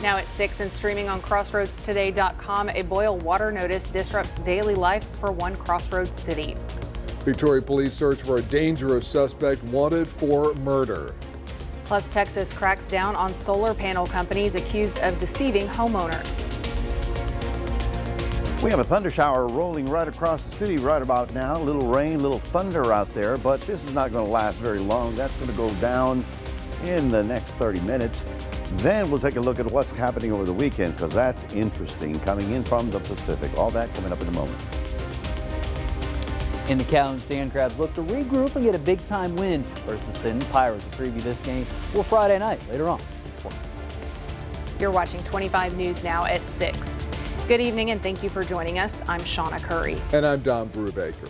Now at 6 and streaming on crossroadstoday.com, a boil water notice disrupts daily life for one Crossroads city. Victoria police search for a dangerous suspect wanted for murder. Plus, Texas cracks down on solar panel companies accused of deceiving homeowners. We have a thunder shower rolling right across the city right about now. A little rain, a little thunder out there, but this is not going to last very long. That's going to go down in the next 30 minutes. Then we'll take a look at what's happening over the weekend, because that's interesting, coming in from the Pacific. All that coming up in a moment. And the Calhoun Sand Crabs look to regroup and get a big-time win versus the Sinton Pirates. To preview this game, well, Friday night later on. You're watching 25 News Now at 6. Good evening and thank you for joining us. I'm Shauna Curry. And I'm Don Brubaker.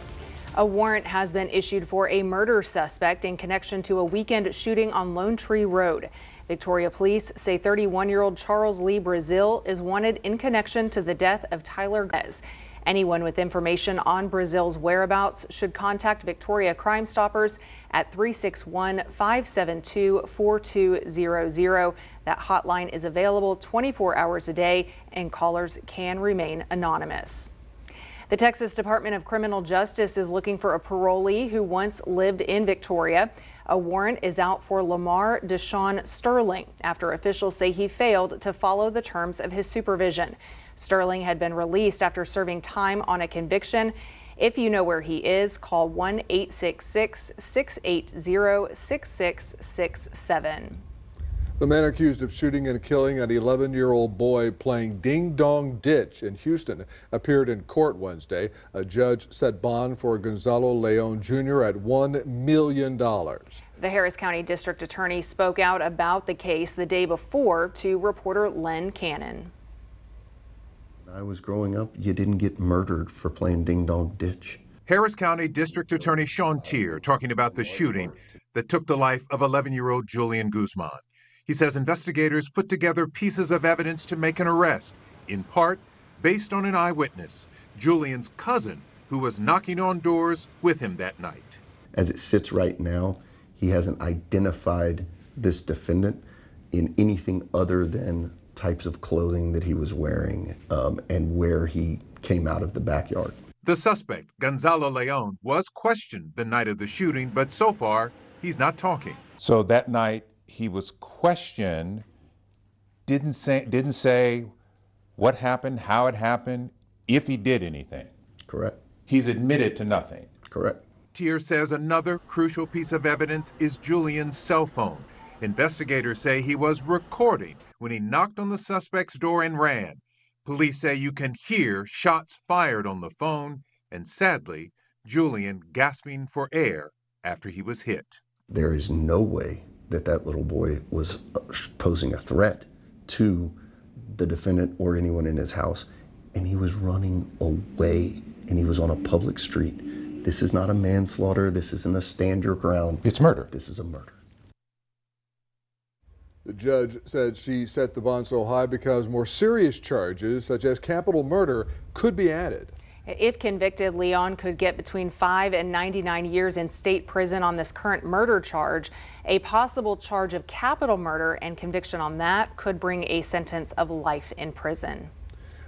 A warrant has been issued for a murder suspect in connection to a weekend shooting on Lone Tree Road. Victoria police say 31-year-old Charles Lee Brazil is wanted in connection to the death of Tyler Gez. Anyone with information on Brazil's whereabouts should contact Victoria Crime Stoppers at 361-572-4200. That hotline is available 24 hours a day and callers can remain anonymous. The Texas Department of Criminal Justice is looking for a parolee who once lived in Victoria. A warrant is out for Lamar Deshawn Sterling after officials say he failed to follow the terms of his supervision. Sterling had been released after serving time on a conviction. If you know where he is, call 1-866-680-6667. The man accused of shooting and killing an 11-year-old boy playing Ding Dong Ditch in Houston appeared in court Wednesday. A judge set bond for Gonzalo Leon Jr. at $1 million. The Harris County District Attorney spoke out about the case the day before to reporter Len Cannon. When I was growing up, you didn't get murdered for playing Ding Dong Ditch. Harris County District Attorney Sean Tier talking about the shooting that took the life of 11-year-old Julian Guzman. He says investigators put together pieces of evidence to make an arrest, in part based on an eyewitness, Julian's cousin, who was knocking on doors with him that night. As it sits right now, he hasn't identified this defendant in anything other than types of clothing that he was wearing and where he came out of the backyard. The suspect, Gonzalo Leon, was questioned the night of the shooting, but so far, he's not talking. So that night, he was questioned, didn't say what happened, how it happened, if he did anything. Correct. He's admitted to nothing. Correct. Tier says another crucial piece of evidence is Julian's cell phone. Investigators say he was recording when he knocked on the suspect's door and ran. Police say you can hear shots fired on the phone, and sadly, Julian gasping for air after he was hit. There is no way that little boy was posing a threat to the defendant or anyone in his house, and he was running away, and he was on a public street. This is not a manslaughter. This isn't a stand your ground. It's murder. This is a murder. The judge said she set the bond so high because more serious charges, such as capital murder, could be added. If convicted, Leon could get between 5 and 99 years in state prison on this current murder charge. A possible charge of capital murder and conviction on that could bring a sentence of life in prison.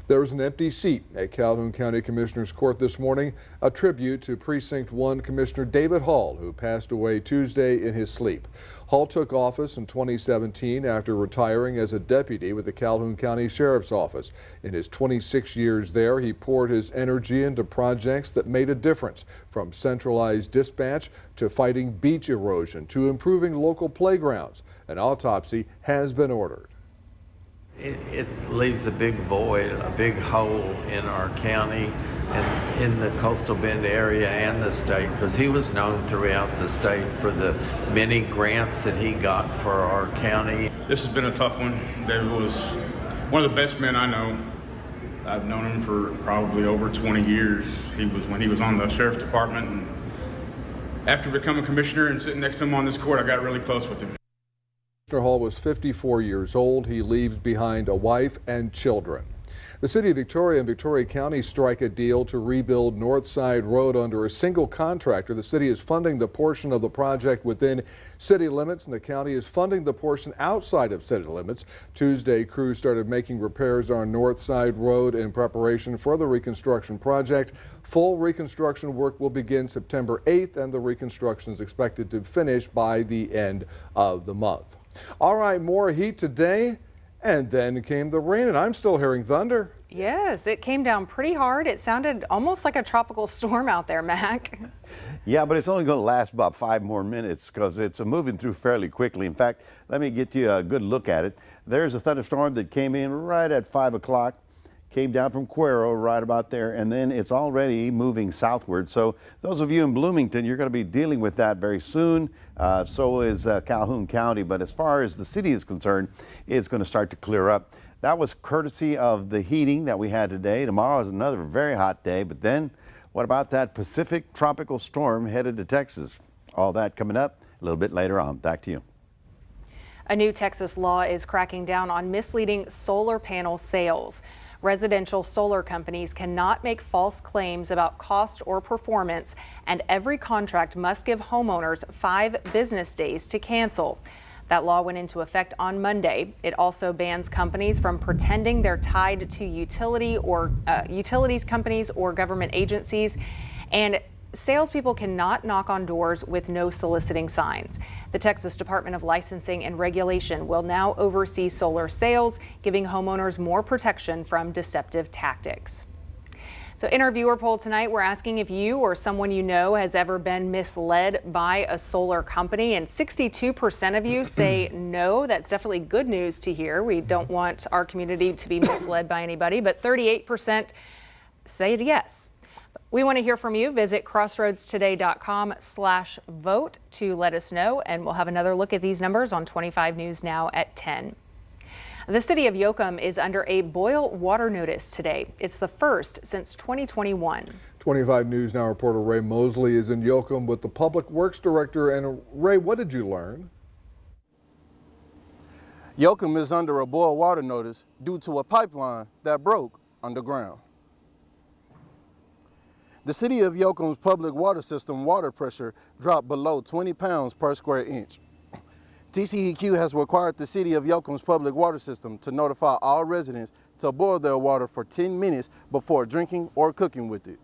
There was an empty seat at Calhoun County Commissioner's Court this morning, a tribute to Precinct 1 Commissioner David Hall, who passed away Tuesday in his sleep. Hall took office in 2017 after retiring as a deputy with the Calhoun County Sheriff's Office. In his 26 years there, he poured his energy into projects that made a difference, from centralized dispatch to fighting beach erosion to improving local playgrounds. An autopsy has been ordered. It leaves a big void, a big hole in our county and in the Coastal Bend area and the state, because he was known throughout the state for the many grants that he got for our county. This has been a tough one. David was one of the best men I know. I've known him for probably over 20 years. When he was on the Sheriff's Department, and after becoming commissioner and sitting next to him on this court, I got really close with him. Commissioner Hall was 54 years old. He leaves behind a wife and children. The City of Victoria and Victoria County strike a deal to rebuild North Side Road under a single contractor. The city is funding the portion of the project within city limits, and the county is funding the portion outside of city limits. Tuesday, crews started making repairs on North Side Road in preparation for the reconstruction project. Full reconstruction work will begin September 8th, and the reconstruction is expected to finish by the end of the month. All right, more heat today. And then came the rain, and I'm still hearing thunder. Yes, it came down pretty hard. It sounded almost like a tropical storm out there, Mac. Yeah, but it's only going to last about 5 more minutes because it's moving through fairly quickly. In fact, let me get you a good look at it. There's a thunderstorm that came in right at 5 o'clock. Came down from Cuero right about there, and then it's already moving southward. So those of you in Bloomington, you're going to be dealing with that very soon. So is Calhoun County. But as far as the city is concerned, it's going to start to clear up. That was courtesy of the heating that we had today. Tomorrow is another very hot day. But then what about that Pacific tropical storm headed to Texas? All that coming up a little bit later on. Back to you. A new Texas law is cracking down on misleading solar panel sales. Residential solar companies cannot make false claims about cost or performance, and every contract must give homeowners 5 business days to cancel. That law went into effect on Monday. It also bans companies from pretending they're tied to utilities companies or government agencies, and salespeople cannot knock on doors with no soliciting signs. The Texas Department of Licensing and Regulation will now oversee solar sales, giving homeowners more protection from deceptive tactics. So in our viewer poll tonight, we're asking if you or someone you know has ever been misled by a solar company, and 62% of you say no. That's definitely good news to hear. We don't want our community to be misled by anybody, but 38% say yes. We want to hear from you. Visit crossroadstoday.com/vote to let us know, and we'll have another look at these numbers on 25 News Now at 10. The city of Yoakum is under a boil water notice today. It's the first since 2021. 25 News Now reporter Ray Mosley is in Yoakum with the Public Works Director. And Ray, what did you learn? Yoakum is under a boil water notice due to a pipeline that broke underground. The city of Yoakum's public water system water pressure dropped below 20 pounds per square inch. TCEQ has required the city of Yoakum's public water system to notify all residents to boil their water for 10 minutes before drinking or cooking with it.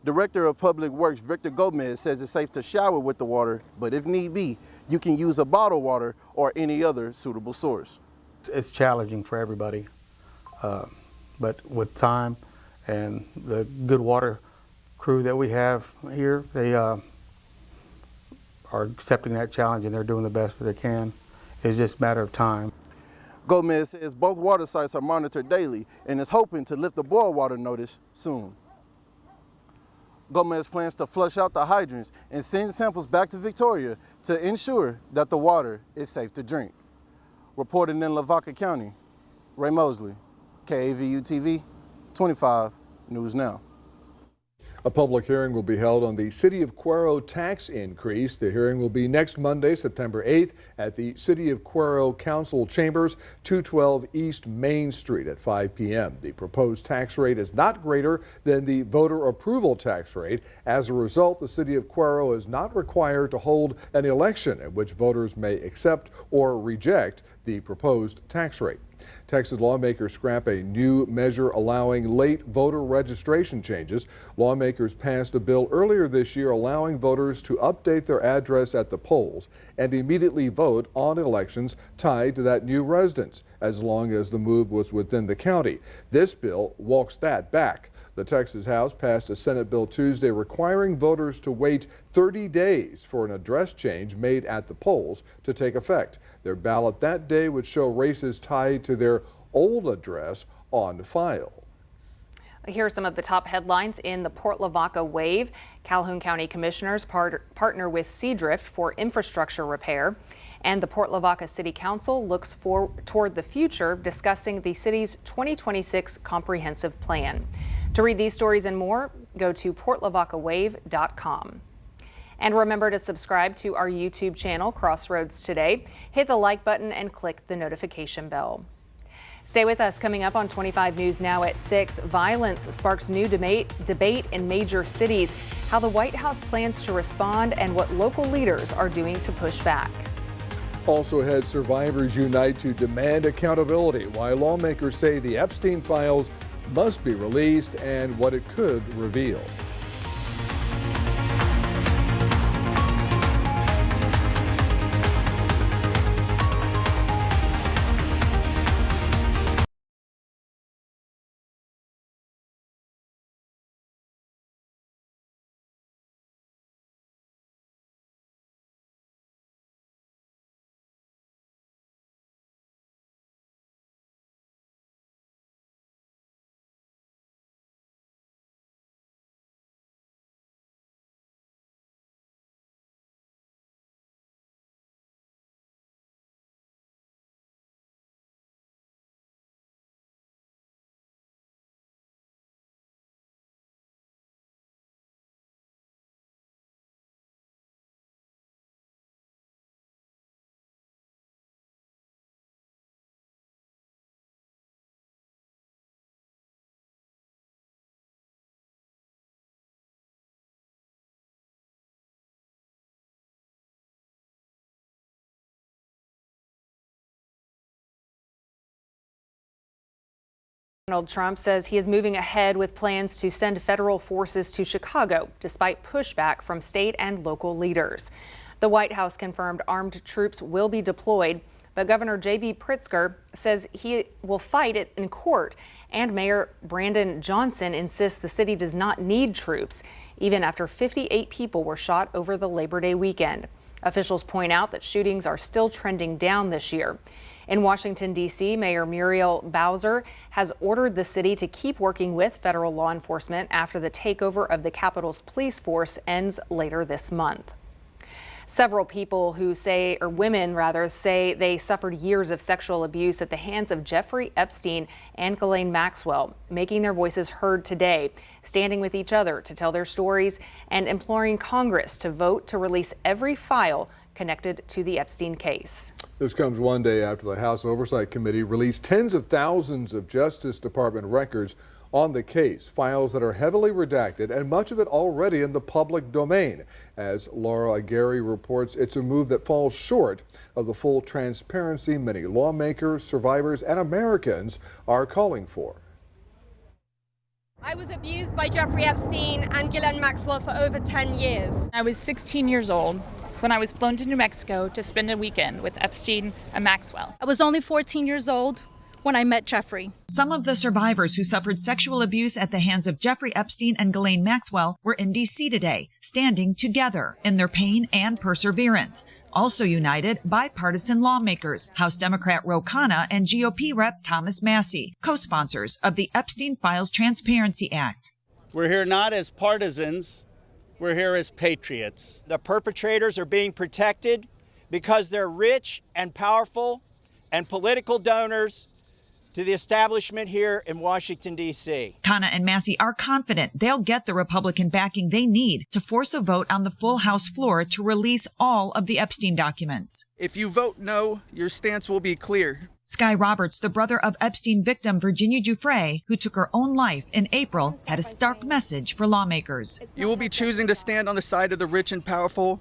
Director of Public Works Victor Gomez says it's safe to shower with the water, but if need be, you can use a bottled water or any other suitable source. It's challenging for everybody, but with time and the good water crew that we have here, they are accepting that challenge and they're doing the best that they can. It's just a matter of time. Gomez says both water sites are monitored daily and is hoping to lift the boil water notice soon. Gomez plans to flush out the hydrants and send samples back to Victoria to ensure that the water is safe to drink. Reporting in Lavaca County, Ray Mosley, KAVU TV, 25 News Now. A public hearing will be held on the City of Cuero tax increase. The hearing will be next Monday, September 8th at the City of Cuero Council Chambers, 212 East Main Street at 5 p.m. The proposed tax rate is not greater than the voter approval tax rate. As a result, the City of Cuero is not required to hold an election in which voters may accept or reject the proposed tax rate. Texas lawmakers scrap a new measure allowing late voter registration changes. Lawmakers passed a bill earlier this year allowing voters to update their address at the polls and immediately vote on elections tied to that new residence, as long as the move was within the county. This bill walks that back. The Texas House passed a Senate bill Tuesday requiring voters to wait 30 days for an address change made at the polls to take effect. Their ballot that day would show races tied to their old address on file. Here are some of the top headlines in the Port Lavaca wave. Calhoun County commissioners partner with Seadrift for infrastructure repair. And the Port Lavaca City Council looks toward the future, discussing the city's 2026 comprehensive plan. To read these stories and more, go to portlavacawave.com. And remember to subscribe to our YouTube channel, Crossroads Today. Hit the like button and click the notification bell. Stay with us. Coming up on 25 News Now at 6, violence sparks new debate in major cities, how the White House plans to respond, and what local leaders are doing to push back. Also ahead, survivors unite to demand accountability, why lawmakers say the Epstein files must be released and what it could reveal. Donald Trump says he is moving ahead with plans to send federal forces to Chicago, despite pushback from state and local leaders. The White House confirmed armed troops will be deployed, but Governor J.B. Pritzker says he will fight it in court, and Mayor Brandon Johnson insists the city does not need troops, even after 58 people were shot over the Labor Day weekend. Officials point out that shootings are still trending down this year. In Washington, D.C., Mayor Muriel Bowser has ordered the city to keep working with federal law enforcement after the takeover of the Capitol's police force ends later this month. Several people women say they suffered years of sexual abuse at the hands of Jeffrey Epstein and Ghislaine Maxwell, making their voices heard today, standing with each other to tell their stories and imploring Congress to vote to release every file connected to the Epstein case. This comes one day after the House Oversight Committee released tens of thousands of Justice Department records on the case, files that are heavily redacted and much of it already in the public domain. As Laura Aguirre reports, it's a move that falls short of the full transparency many lawmakers, survivors, and Americans are calling for. I was abused by Jeffrey Epstein and Ghislaine Maxwell for over 10 years. I was 16 years old when I was flown to New Mexico to spend a weekend with Epstein and Maxwell. I was only 14 years old when I met Jeffrey. Some of the survivors who suffered sexual abuse at the hands of Jeffrey Epstein and Ghislaine Maxwell were in D.C. today, standing together in their pain and perseverance. Also united, bipartisan lawmakers, House Democrat Ro Khanna and GOP Rep Thomas Massie, co-sponsors of the Epstein Files Transparency Act. We're here not as partisans, we're here as patriots. The perpetrators are being protected because they're rich and powerful and political donors to the establishment here in Washington, D.C. Khanna and Massie are confident they'll get the Republican backing they need to force a vote on the full House floor to release all of the Epstein documents. If you vote no, your stance will be clear. Sky Roberts, the brother of Epstein victim Virginia Giuffre, who took her own life in April, had a stark message for lawmakers. You will be choosing to stand on the side of the rich and powerful,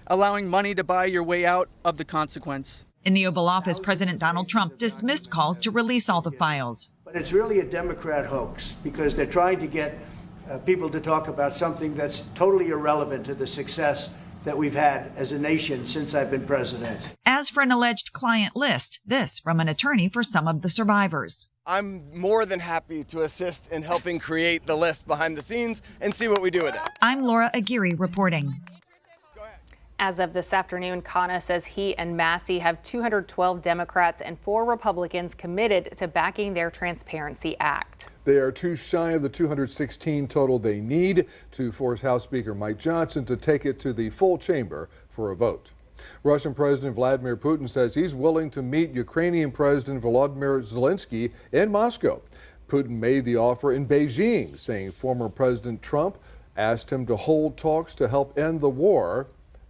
allowing money to buy your way out of the consequence. In the Oval Office, President Donald Trump dismissed calls to release all the files. But it's really a Democrat hoax because they're trying to get people to talk about something that's totally irrelevant to the success that we've had as a nation since I've been president. As for an alleged client list, this from an attorney for some of the survivors. I'm more than happy to assist in helping create the list behind the scenes and see what we do with it. I'm Laura Aguirre reporting. As of this afternoon, Khanna says he and Massie have 212 Democrats and 4 Republicans committed to backing their Transparency Act. They are too shy of the 216 total they need to force House Speaker Mike Johnson to take it to the full chamber for a vote. Russian President Vladimir Putin says he's willing to meet Ukrainian President Volodymyr Zelensky in Moscow. Putin made the offer in Beijing, saying former President Trump asked him to hold talks to help end the war.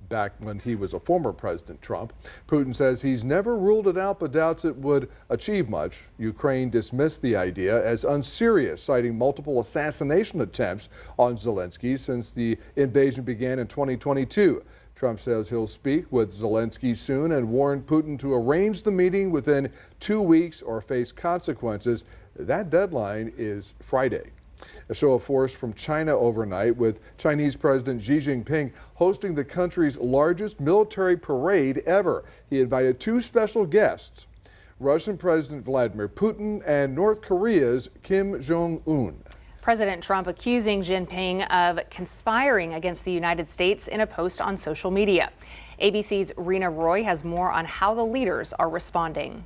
back when he was a former President Trump. Putin says he's never ruled it out but doubts it would achieve much. Ukraine dismissed the idea as unserious, citing multiple assassination attempts on Zelensky since the invasion began in 2022. Trump says he'll speak with Zelensky soon and warned Putin to arrange the meeting within 2 weeks or face consequences. That deadline is Friday. A show of force from China overnight, with Chinese President Xi Jinping hosting the country's largest military parade ever. He invited 2 special guests, Russian President Vladimir Putin and North Korea's Kim Jong-un. President Trump accusing Jinping of conspiring against the United States in a post on social media. ABC's Rena Roy has more on how the leaders are responding.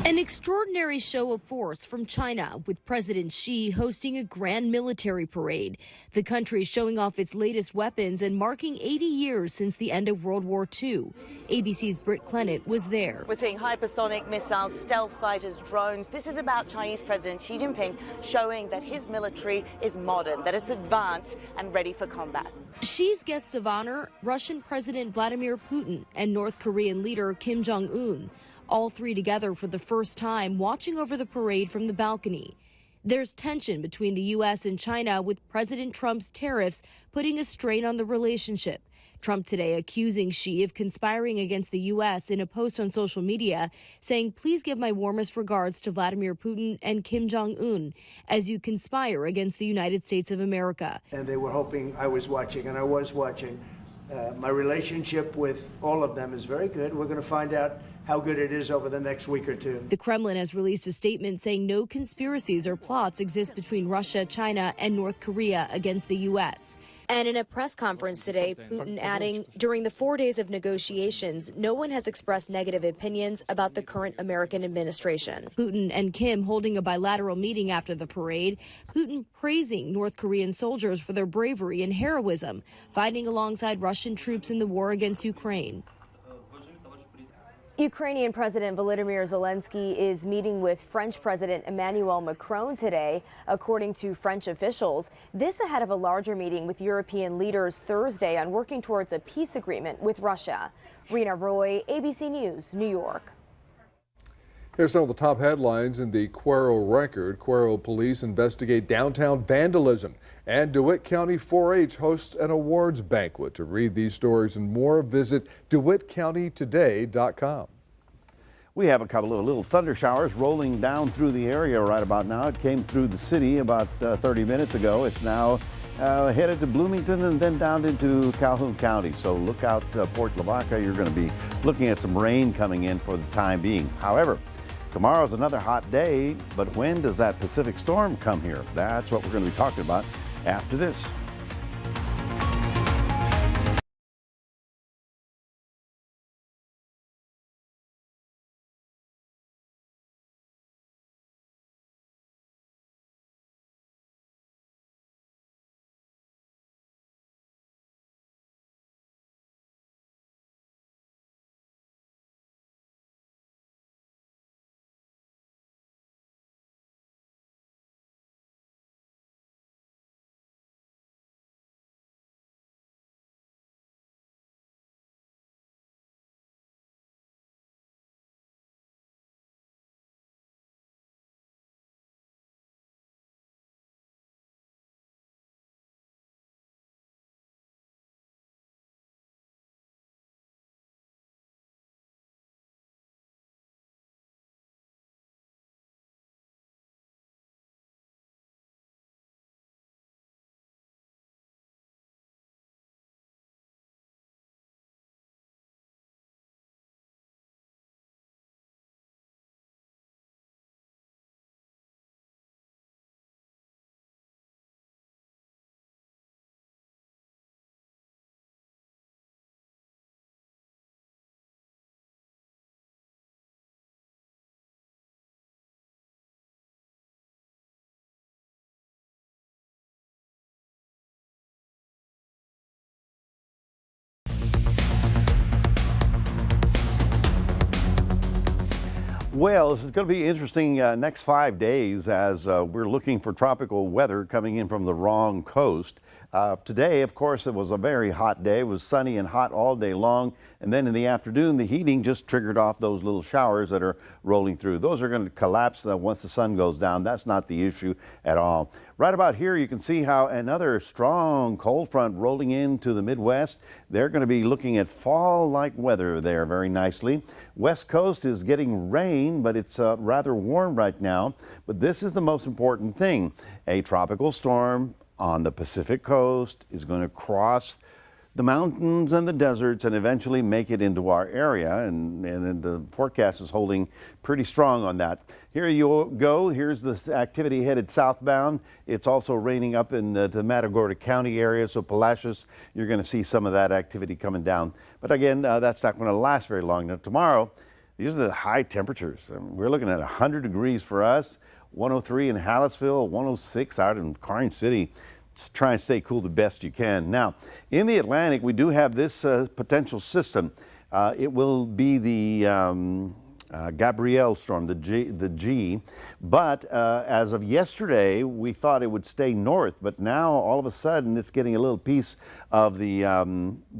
An extraordinary show of force from China, with President Xi hosting a grand military parade. The country showing off its latest weapons and marking 80 years since the end of World War II. ABC's Britt Clennett was there. We're seeing hypersonic missiles, stealth fighters, drones. This is about Chinese President Xi Jinping showing that his military is modern, that it's advanced and ready for combat. Xi's guests of honor, Russian President Vladimir Putin and North Korean leader Kim Jong-un. All 3 together for the first time, watching over the parade from the balcony. There's tension between the U.S. and China, with President Trump's tariffs putting a strain on the relationship. Trump today accusing Xi of conspiring against the U.S. in a post on social media, saying, "Please give my warmest regards to Vladimir Putin and Kim Jong-un as you conspire against the United States of America." And they were hoping I was watching, and I was watching. My relationship with all of them is very good. We're going to find out how good it is over the next week or 2. The Kremlin has released a statement saying no conspiracies or plots exist between Russia, China, and North Korea against the U.S. And in a press conference today, Putin adding, during the 4 days of negotiations, no one has expressed negative opinions about the current American administration. Putin and Kim holding a bilateral meeting after the parade, Putin praising North Korean soldiers for their bravery and heroism, fighting alongside Russian troops in the war against Ukraine. Ukrainian President Volodymyr Zelensky is meeting with French President Emmanuel Macron today, according to French officials. This ahead of a larger meeting with European leaders Thursday on working towards a peace agreement with Russia. Rena Roy, ABC News, New York. Here's some of the top headlines in the Cuero Record. Cuero police investigate downtown vandalism, and DeWitt County 4-H hosts an awards banquet. To read these stories and more, visit DeWittCountyToday.com. We have a couple of little thunder showers rolling down through the area right about now. It came through the city about 30 minutes ago. It's now headed to Bloomington and then down into Calhoun County. So look out Port Lavaca. You're going to be looking at some rain coming in for the time being. However, tomorrow's another hot day, but when does that Pacific storm come here? That's what we're going to be talking about after this. Well, this is going to be interesting next 5 days as we're looking for tropical weather coming in from the wrong coast. Today, of course, it was a very hot day. It was sunny and hot all day long. And then in the afternoon, the heating just triggered off those little showers that are rolling through. Those are going to collapse once the sun goes down. That's not the issue at all. Right about here, you can see how another strong cold front rolling into the Midwest. They're going to be looking at fall-like weather there very nicely. West Coast is getting rain, but it's rather warm right now. But this is the most important thing. A tropical storm on the Pacific coast is going to cross the mountains and the deserts and eventually make it into our area, and the forecast is holding pretty strong on that. Here you go. Here's the activity headed southbound. It's also raining up in the Matagorda County area, so Palacios, you're going to see some of that activity coming down. But again, that's not going to last very long. Now tomorrow, these are the high temperatures. We're looking at 100 degrees for us, 103 in Hallettsville, 106 out in Karnes City. Just try and stay cool the best you can. Now, in the Atlantic, we do have this potential system. It will be the Gabrielle storm, the G. But as of yesterday, we thought it would stay north. But now, all of a sudden, it's getting a little piece of the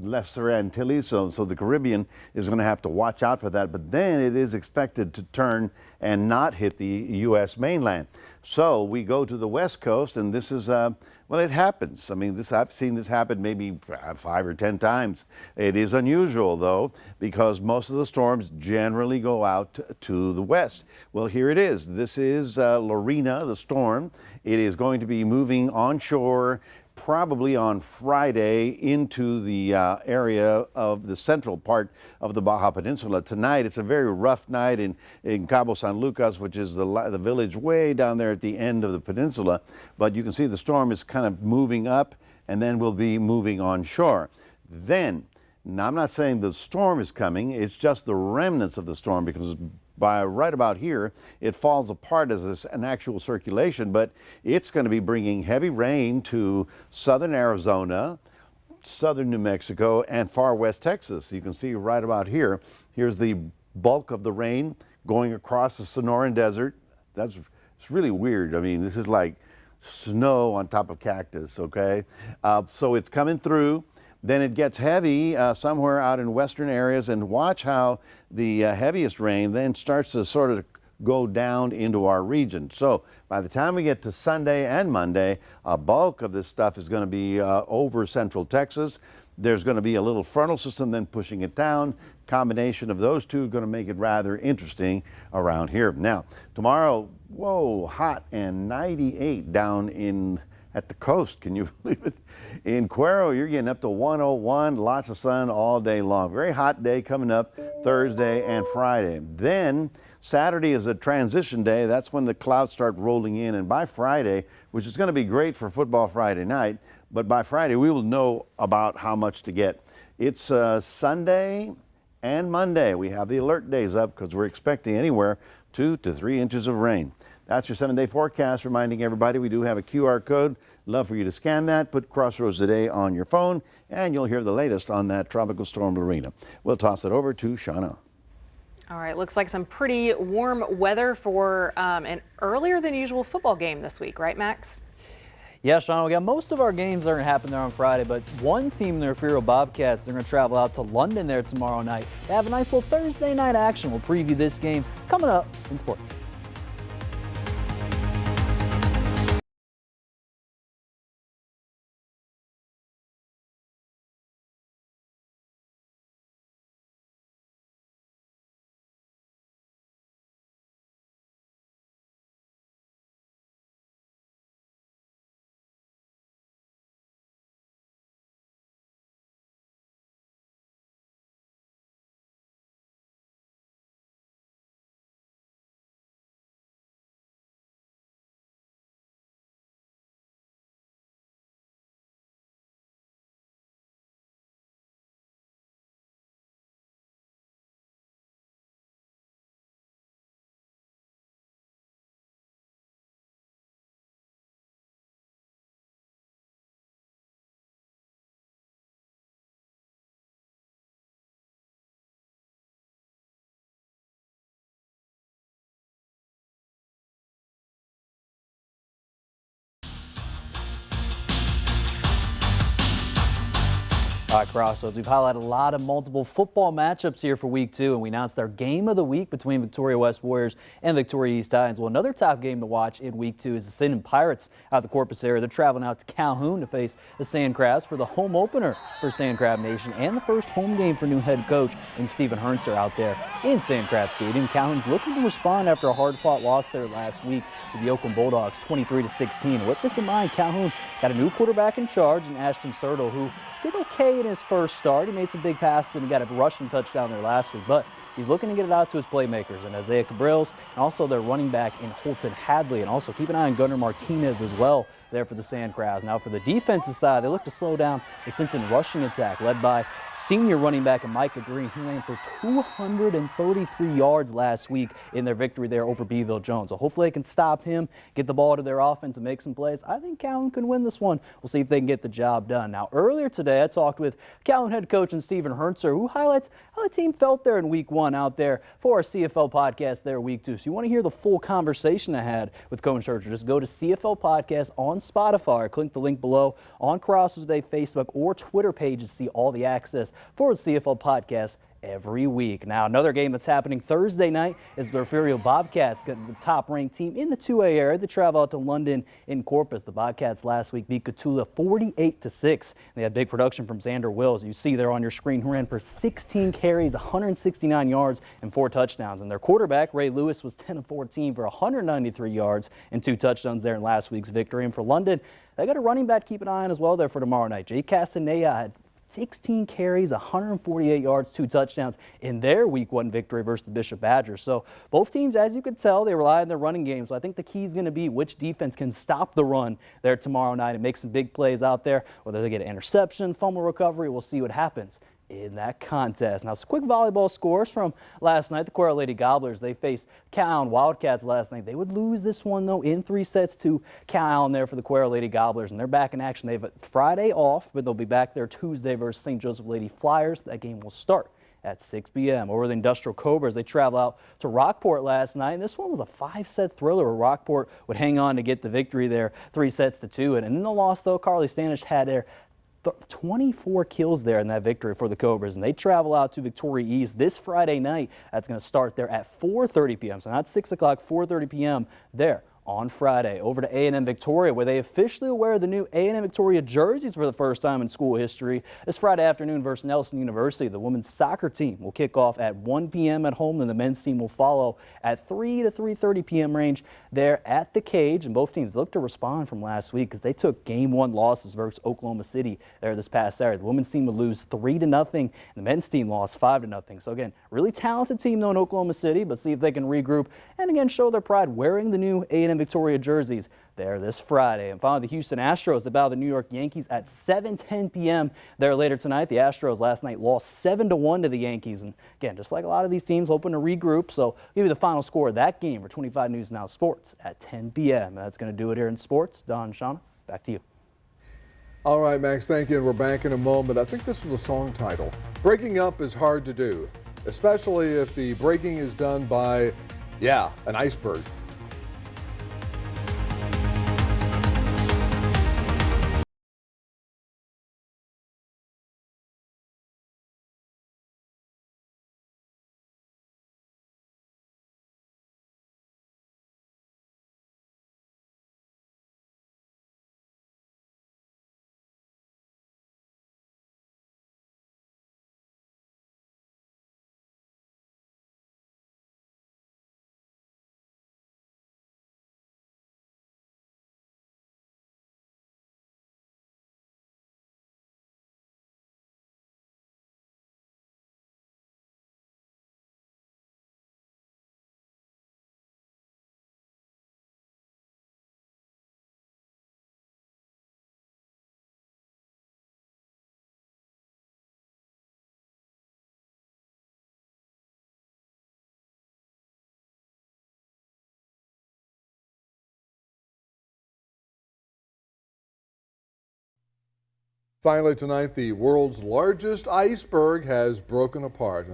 Lesser Antilles. So the Caribbean is going to have to watch out for that. But then it is expected to turn and not hit the U.S. mainland. So we go to the West Coast, and this is... well, it happens. I mean, I've seen this happen maybe 5 or 10 times. It is unusual, though, because most of the storms generally go out to the west. Well, here it is. This is Lorena, the storm. It is going to be moving onshore probably on Friday into the area of the central part of the Baja Peninsula. Tonight, it's a very rough night in Cabo San Lucas, which is the village way down there at the end of the peninsula. But you can see the storm is kind of moving up and then will be moving onshore. Then, now I'm not saying the storm is coming, it's just the remnants of the storm, because by right about here, it falls apart as an actual circulation, but it's going to be bringing heavy rain to southern Arizona, southern New Mexico, and far west Texas. You can see right about here. Here's the bulk of the rain going across the Sonoran Desert. It's really weird. I mean, this is like snow on top of cactus, okay? So it's coming through. Then it gets heavy somewhere out in western areas, and watch how the heaviest rain then starts to sort of go down into our region. So by the time we get to Sunday and Monday, a bulk of this stuff is going to be over central Texas. There's going to be a little frontal system then pushing it down. Combination of those two going to make it rather interesting around here. Now, tomorrow, whoa, hot and 98 down at the coast. Can you believe it? In Cuero, you're getting up to 101, lots of sun all day long. Very hot day coming up Thursday and Friday. Then Saturday is a transition day. That's when the clouds start rolling in. And by Friday, which is going to be great for football Friday night, but by Friday we will know about how much to get. It's Sunday and Monday. We have the alert days up because we're expecting anywhere 2 to 3 inches of rain. That's your 7-day forecast, reminding everybody we do have a QR code. Love for you to scan that, put Crossroads Today on your phone, and you'll hear the latest on that Tropical Storm Lorena. We'll toss it over to Shauna. All right, looks like some pretty warm weather for an earlier than usual football game this week, right, Max? Yeah, Sean, we got most of our games that are going to happen there on Friday, but one team, the Refugio Bobcats, they're going to travel out to London there tomorrow night. They have a nice little Thursday night action. We'll preview this game coming up in sports. All right, Crossroads, we've highlighted a lot of multiple football matchups here for week 2, and we announced our game of the week between Victoria West Warriors and Victoria East Titans. Well, another top game to watch in week 2 is the Sinton Pirates out of the Corpus area. They're traveling out to Calhoun to face the Sand Crabs for the home opener for Sand Crab Nation and the first home game for new head coach and Stephen Herntzer out there in Sand Crab Stadium. Calhoun's looking to respond after a hard-fought loss there last week with the Oakland Bulldogs 23-16. With this in mind, Calhoun got a new quarterback in charge in Ashton Sturtle, who did okay in his first start. He made some big passes and he got a rushing touchdown there last week, but he's looking to get it out to his playmakers and Isaiah Cabrils and also their running back in Holton Hadley, and also keep an eye on Gunnar Martinez as well there for the Sand Crabs. Now for the defensive side, they look to slow down the Sinton rushing attack led by senior running back Micah Green. He ran for 233 yards last week in their victory there over Beeville Jones. So hopefully they can stop him, get the ball to their offense and make some plays. I think Calhoun can win this one. We'll see if they can get the job done. Now earlier today I talked with Calhoun head coach and Stephen Herntzer, who highlights how the team felt there in week 1 out there for our CFL podcast there week 2. So you want to hear the full conversation I had with Coach Herntzer, just go to CFL Podcast on Spotify or click the link below on Crossroads Today Facebook or Twitter page to see all the access for the CFL Podcast every week. Now, another game that's happening Thursday night is the Refugio Bobcats, the top-ranked team in the 2A area. They travel out to London in Corpus. The Bobcats last week beat Cotulla 48-6. They had big production from Xander Wills. You see there on your screen, who ran for 16 carries, 169 yards, and 4 touchdowns. And their quarterback, Ray Lewis, was 10 of 14 for 193 yards and 2 touchdowns there in last week's victory. And for London, they got a running back to keep an eye on as well there for tomorrow night. Jay Castaneda had 16 carries, 148 yards, 2 touchdowns in their week 1 victory versus the Bishop Badgers. So both teams, as you could tell, they rely on their running game. So I think the key is going to be which defense can stop the run there tomorrow night and make some big plays out there. Whether they get an interception, fumble recovery, we'll see what happens in that contest. Now, some quick volleyball scores from last night. The Coeur Lady Gobblers, they faced Calhoun Wildcats last night. They would lose this one, though, in 3 sets to Calhoun there for the Coeur Lady Gobblers, and they're back in action. They have a Friday off, but they'll be back there Tuesday versus St. Joseph Lady Flyers. That game will start at 6 p.m. Over the Industrial Cobras, they travel out to Rockport last night, and this one was a 5-set thriller where Rockport would hang on to get the victory there, 3-2. And in the loss, though, Carly Stanish had their 24 kills there in that victory for the Cobras, and they travel out to Victoria East this Friday night. That's going to start there at 4:30 p.m. So not 6 o'clock, 4:30 p.m. there on Friday. Over to A&M Victoria, where they officially wear the new A&M Victoria jerseys for the first time in school history. This Friday afternoon versus Nelson University, the women's soccer team will kick off at 1 p.m. at home, and the men's team will follow at 3 to 3:30 p.m. range there at the Cage. And both teams look to respond from last week because they took game 1 losses versus Oklahoma City there this past Saturday. The women's team would lose 3-0, and the men's team lost 5-0. So again, really talented team though in Oklahoma City, but see if they can regroup and again show their pride wearing the new A&M Victoria jerseys there this Friday. And finally, the Houston Astros, they battle the New York Yankees at 7:10 p.m. there later tonight. The Astros last night lost 7-1 to the Yankees. And again, just like a lot of these teams, hoping to regroup. So I'll give you the final score of that game for 25 News Now Sports at 10 p.m. That's going to do it here in sports. Don, Shauna, back to you. All right, Max, thank you. And we're back in a moment. I think this was a song title. Breaking up is hard to do, especially if the breaking is done by, an iceberg. Finally tonight, the world's largest iceberg has broken apart.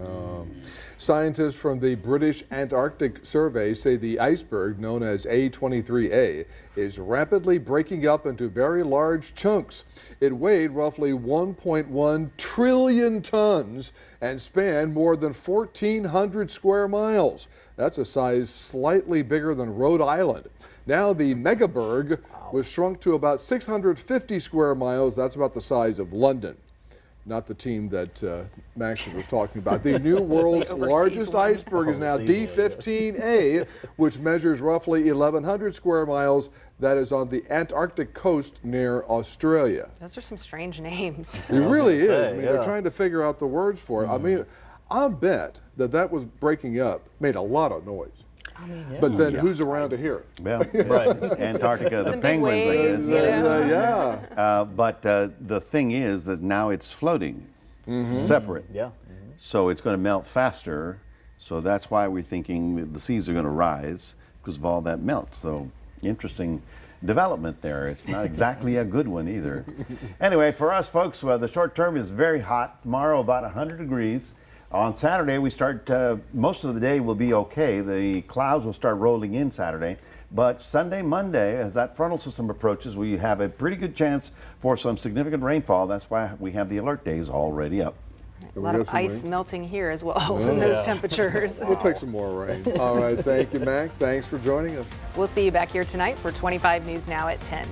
Scientists from the British Antarctic Survey say the iceberg, known as A23A, is rapidly breaking up into very large chunks. It weighed roughly 1.1 trillion tons and spanned more than 1,400 square miles. That's a size slightly bigger than Rhode Island. Now the megaberg was shrunk to about 650 square miles. That's about the size of London. Not the team that Max was talking about. The new world's largest iceberg is now D15A, which measures roughly 1,100 square miles. That is on the Antarctic coast near Australia. Those are some strange names. It really is. I mean, they're trying to figure out the words for it. I mean, I bet that was breaking up, made a lot of noise. But then who's around to hear it? Well, right. Antarctica, the penguins, I guess. But the thing is that now it's floating separate. Yeah. So it's going to melt faster. So that's why we're thinking that the seas are going to rise because of all that melt. So interesting development there. It's not exactly a good one either. Anyway, for us folks, the short term is very hot. Tomorrow about 100 degrees. On Saturday, we start, most of the day will be okay. The clouds will start rolling in Saturday. But Sunday, Monday, as that frontal system approaches, we have a pretty good chance for some significant rainfall. That's why we have the alert days already up. A lot of ice melting here as well in those temperatures. We'll take some more rain. All right, thank you, Mac. Thanks for joining us. We'll see you back here tonight for 25 News Now at 10.